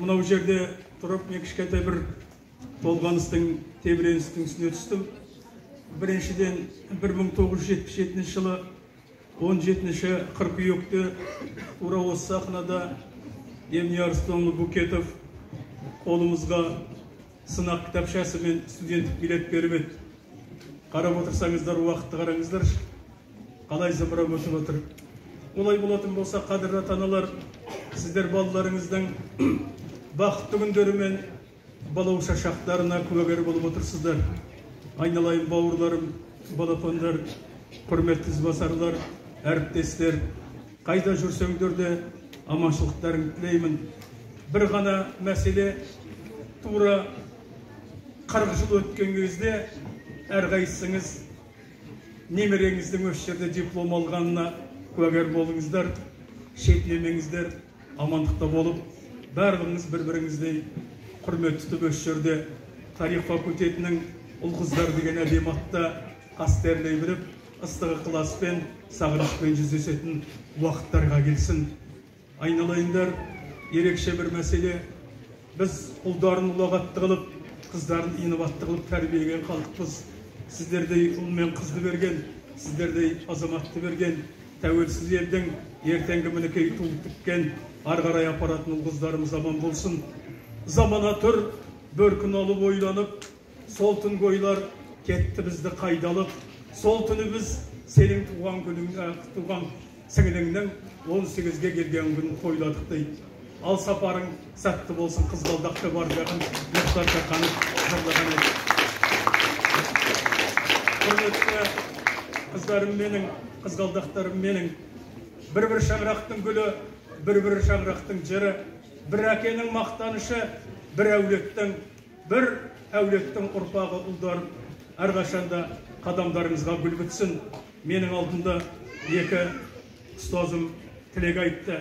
мынау жерде тұрып, мен кішкентай бір толғаныстың, тебіреністің үстіне түстім. Біріншіден 1977 жылы 17 қыркүйекте тура осы сахнада Емне Арыстанұлы Букетов қолымызға сынақ кітапшасы мен студенттік билет беріп еді. Қарап отырсаңыздар, уақытты қараңыздар, қалай зымырап өтіп отыр. Олай болатын болса, қадірлі ата-аналар, сіздер балаларыңыздың бақытты күндері мен балауша шақтарына куәгер болып отырсыздар. Айналайын бауырларым, балапандар, құрметті ізбасарлар, әріптестер, қайда жүрсеңдер де аманшылықтарын тілеймін. Бір ғана мәселе, тура 40 жыл өткен кезде әрқайсыңыз немереңіздің осы жерде диплом алғанына куәгер болыңыздар, шетінемеңіздер, амандықта болып, барлығыңыз бір-біріңіздей құрмет тұтып осы жерде тарих факультетінің ұл-қыздар деген әдемі атта қастерлей біліп, ыстық ықыласпен, сағынышпен жүздесетін уақыттарға келсін. Айналайындар, ерекше бір мәселе, біз ұлдарын ұлағатты қылып, қыздарын инабатты қылып тәрбиелеген халықпыз. Сіздердей ұл мен қызды берген, сіздердей азаматты берген, тәуелсіз елдің ертеңгі мінекей туып тіккен, ары қарай апаратын ұл-қыздарымыз аман болсын. Замана тұр, бір күн алып ойланып, сол түн ойлар кетті бізді қайдалып, сол түні біз сенің туған күніңді, туған сіңіліңнің 18-ге келген күнін тойладық дейді. Ал сапарың сәтті болсын, қызғалдақты бар жағын Мұхтар Шаханов жырлаған еді. Құрметті қыздарым менің, қызғалдақтарым менің, бір-бір шаңырақтың гүлі, бір-бір шаңырақтың жыры, бір әкенің мақтанышы, бір әулеттің ұрпағы ұлдарым, әрқашанда қадамдарыңызға гүл бітсін. Менің алдымда екі ұстазым тілек айтты.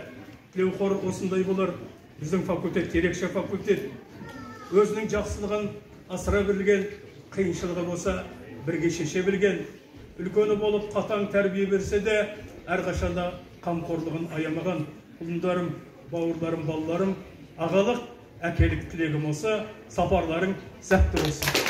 Тілеуқор осындай болар. Біздің факультет ерекше факультет. Өзінің жақсылығын асыра білген, қиыншылығы болса бірге шеше білген. Үлкені болып қатаң тәрбие берсе де, әрқашанда қамқорлығын аямаған. Ұлдарым, бауырларым, балаларым, ағалық, әкелік тілегім осы, сапарларың сәтті болсын.